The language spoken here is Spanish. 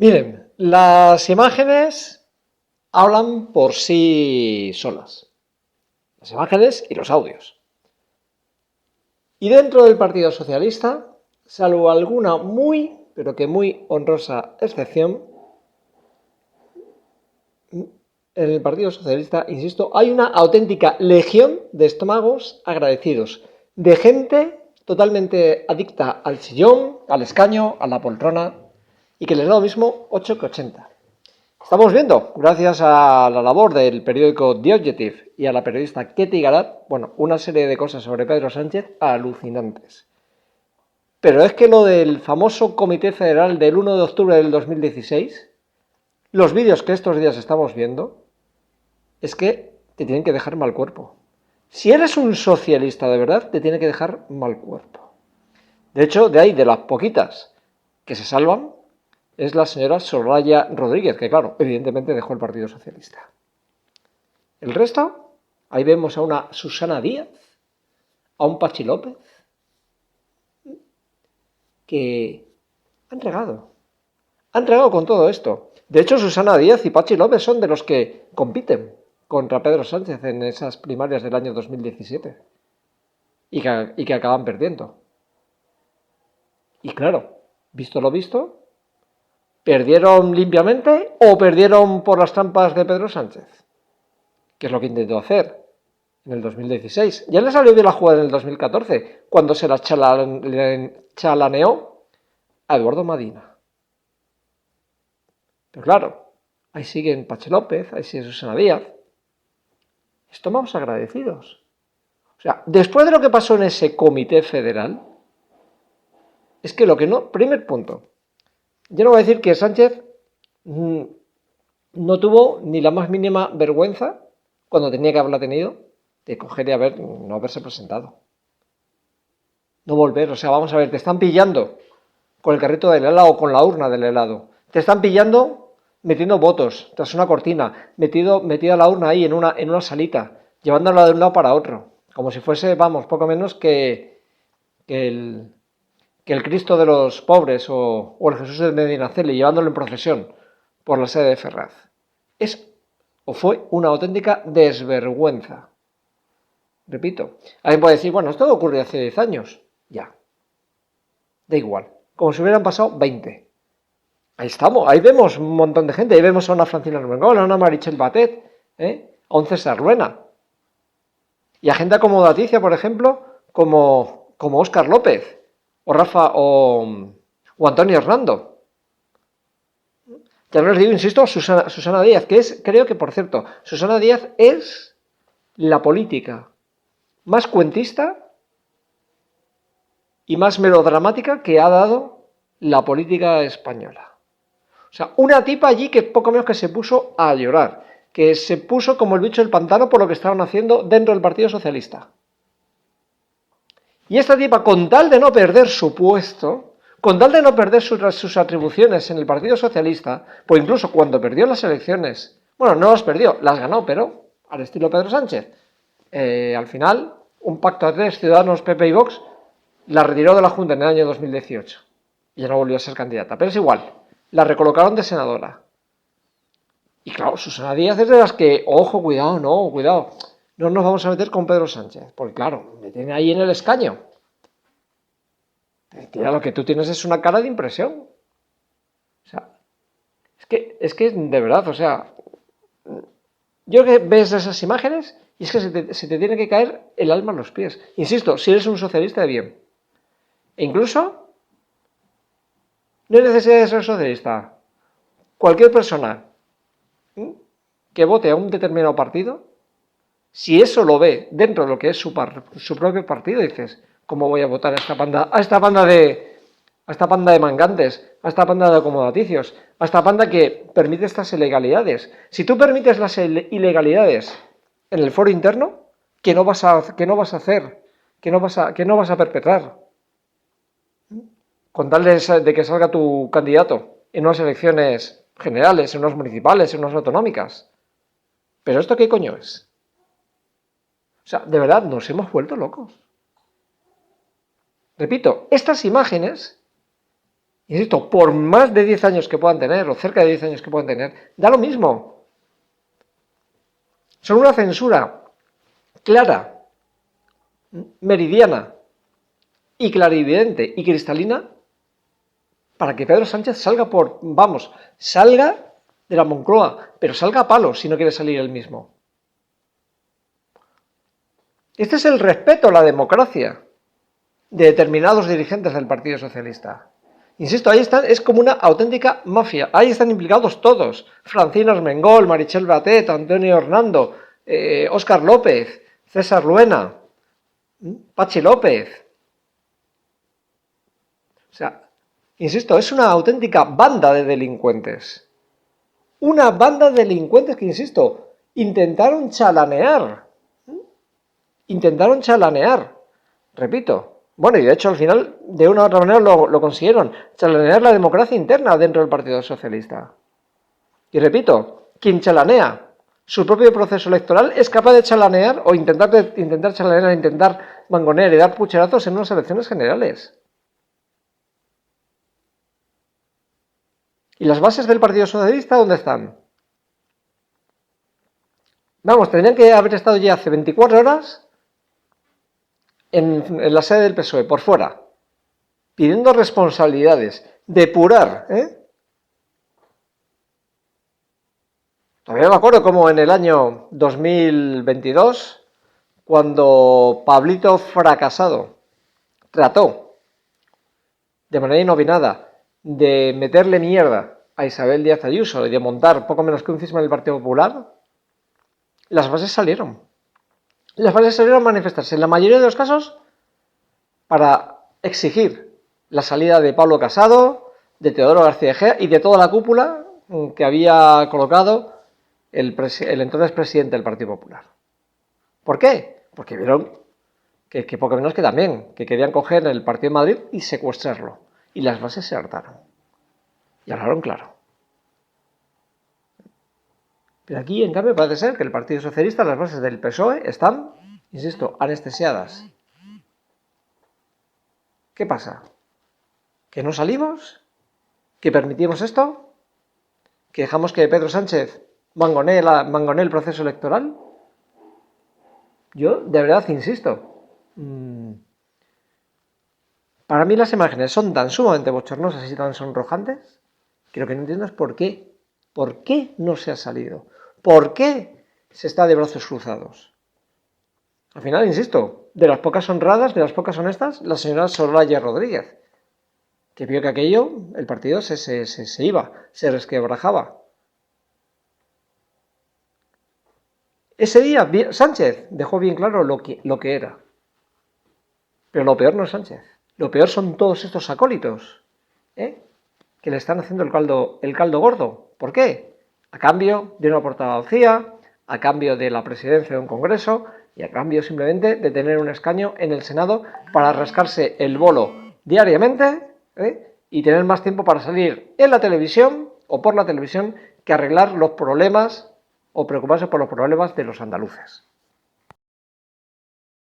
Miren, las imágenes hablan por sí solas. Las imágenes y los audios. Y dentro del Partido Socialista, salvo alguna pero que muy honrosa excepción, en el Partido Socialista, insisto, hay una auténtica legión de estómagos agradecidos, de gente totalmente adicta al sillón, al escaño, a la poltrona, y que les da lo mismo 8 que 80. Estamos viendo, gracias a la labor del periódico The Objective y a la periodista Ketty Garat, una serie de cosas sobre Pedro Sánchez alucinantes. Pero es que lo del famoso Comité Federal del 1 de octubre del 2016, los vídeos que estos días estamos viendo, es que te tienen que dejar mal cuerpo. Si eres un socialista de verdad, te tiene que dejar mal cuerpo. De hecho, de ahí, de las poquitas que se salvan, es la señora Soraya Rodríguez, que claro, evidentemente dejó el Partido Socialista. El resto, ahí vemos a una Susana Díaz, a un Pachi López, que han regado con todo esto. De hecho, Susana Díaz y Pachi López son de los que compiten contra Pedro Sánchez en esas primarias del año 2017 y que acaban perdiendo. Y claro, visto lo visto, ¿perdieron limpiamente o perdieron por las trampas de Pedro Sánchez? Que es lo que intentó hacer en el 2016. Ya le salió bien la jugada en el 2014, cuando se la chalaneó a Eduardo Madina. Pero claro, ahí siguen Pachi López, ahí sigue Susana Díaz. Estamos agradecidos. O sea, después de lo que pasó en ese comité federal, es que lo que no... Primer punto. Yo no voy a decir que Sánchez no tuvo ni la más mínima vergüenza, cuando tenía que haberla tenido, de coger y no haberse presentado. No volver, o sea, vamos a ver, te están pillando con el carrito del helado o con la urna del helado. Te están pillando metiendo votos tras una cortina, metida la urna ahí en una salita, llevándola de un lado para otro, como si fuese, poco menos que el Cristo de los pobres o el Jesús de Medinaceli, llevándolo en procesión por la sede de Ferraz. Fue una auténtica desvergüenza. Repito, alguien puede decir, esto ocurrió hace 10 años. Ya. Da igual. Como si hubieran pasado 20. Ahí estamos, ahí vemos un montón de gente. Ahí vemos a una Francina Armengol, a una Meritxell Batet, a un César Luena. Y a gente como Leticia, por ejemplo, como Óscar López, o Rafa, o Antonio Hernando. Ya no les digo, insisto, Susana Díaz, creo que, por cierto, Susana Díaz es la política más cuentista y más melodramática que ha dado la política española. O sea, una tipa allí que poco menos que se puso a llorar, que se puso como el bicho del pantano por lo que estaban haciendo dentro del Partido Socialista. Y esta tipa, con tal de no perder su puesto, con tal de no perder sus atribuciones en el Partido Socialista, pues incluso cuando perdió las elecciones, no las perdió, las ganó, pero al estilo Pedro Sánchez. Al final, un pacto a tres, Ciudadanos, PP y Vox, la retiró de la Junta en el año 2018. Y ya no volvió a ser candidata. Pero es igual, la recolocaron de senadora. Y claro, Susana Díaz es de las que, ojo, cuidado, no nos vamos a meter con Pedro Sánchez. Porque claro, me tiene ahí en el escaño. Tía, lo que tú tienes es una cara de impresión. O sea, es que de verdad, o sea, yo que ves esas imágenes y es que se te tiene que caer el alma en los pies. Insisto, si eres un socialista de bien. E incluso, no hay necesidad de ser socialista. Cualquier persona que vote a un determinado partido, si eso lo ve dentro de lo que es su propio partido, dices, ¿cómo voy a votar a esta panda de mangantes, a esta panda de acomodaticios, a esta panda que permite estas ilegalidades? Si tú permites las ilegalidades en el foro interno, ¿qué no vas a hacer? ¿Qué no vas a perpetrar? Con tal de que salga tu candidato en unas elecciones generales, en unas municipales, en unas autonómicas. ¿Pero esto qué coño es? O sea, de verdad, nos hemos vuelto locos. Repito, estas imágenes Insisto, por más de 10 años que puedan tener, o cerca de 10 años que puedan tener, da lo mismo. Son una censura clara, meridiana y clarividente y cristalina para que Pedro Sánchez salga salga de la Moncloa, pero salga a palos si no quiere salir él mismo. Este es el respeto a la democracia de determinados dirigentes del Partido Socialista. Insisto, ahí están, es como una auténtica mafia. Ahí están implicados todos. Francino Armengol, Meritxell Batet, Antonio Hernando, Óscar López, César Luena, Patxi López. O sea, insisto, es una auténtica banda de delincuentes. Una banda de delincuentes que, insisto, intentaron chalanear. Repito. Bueno, y de hecho al final, de una u otra manera, lo consiguieron. Chalanear la democracia interna dentro del Partido Socialista. Y repito, quien chalanea su propio proceso electoral es capaz de chalanear o intentar chalanear, intentar mangonear y dar pucherazos en unas elecciones generales. ¿Y las bases del Partido Socialista dónde están? Vamos, tendrían que haber estado ya hace 24 horas en la sede del PSOE, por fuera, pidiendo responsabilidades, depurar, Todavía me acuerdo como en el año 2022, cuando Pablito Fracasado trató, de manera inopinada, de meterle mierda a Isabel Díaz Ayuso y de montar poco menos que un cisma del Partido Popular, las bases salieron. Las bases salieron a manifestarse, en la mayoría de los casos, para exigir la salida de Pablo Casado, de Teodoro García Egea y de toda la cúpula que había colocado el entonces presidente del Partido Popular. ¿Por qué? Porque vieron que poco menos que también, que querían coger el Partido de Madrid y secuestrarlo. Y las bases se hartaron. Y hablaron claro. Pero aquí, en cambio, parece ser que el Partido Socialista, las bases del PSOE, están, insisto, anestesiadas. ¿Qué pasa? ¿Que no salimos? ¿Que permitimos esto? ¿Que dejamos que Pedro Sánchez mangonee el proceso electoral? Yo, de verdad, insisto. Para mí las imágenes son tan sumamente bochornosas y tan sonrojantes que lo que no entiendo es por qué. ¿Por qué no se ha salido? ¿Por qué se está de brazos cruzados? Al final, insisto, de las pocas honradas, de las pocas honestas, la señora Soraya Rodríguez, que vio que aquello, el partido se iba, se resquebrajaba. Ese día Sánchez dejó bien claro lo que era. Pero lo peor no es Sánchez. Lo peor son todos estos acólitos, que le están haciendo el caldo gordo. ¿Por qué? A cambio de una portavocía, a cambio de la presidencia de un congreso y a cambio simplemente de tener un escaño en el Senado para rascarse el bolo diariamente y tener más tiempo para salir en la televisión o por la televisión que arreglar los problemas o preocuparse por los problemas de los andaluces.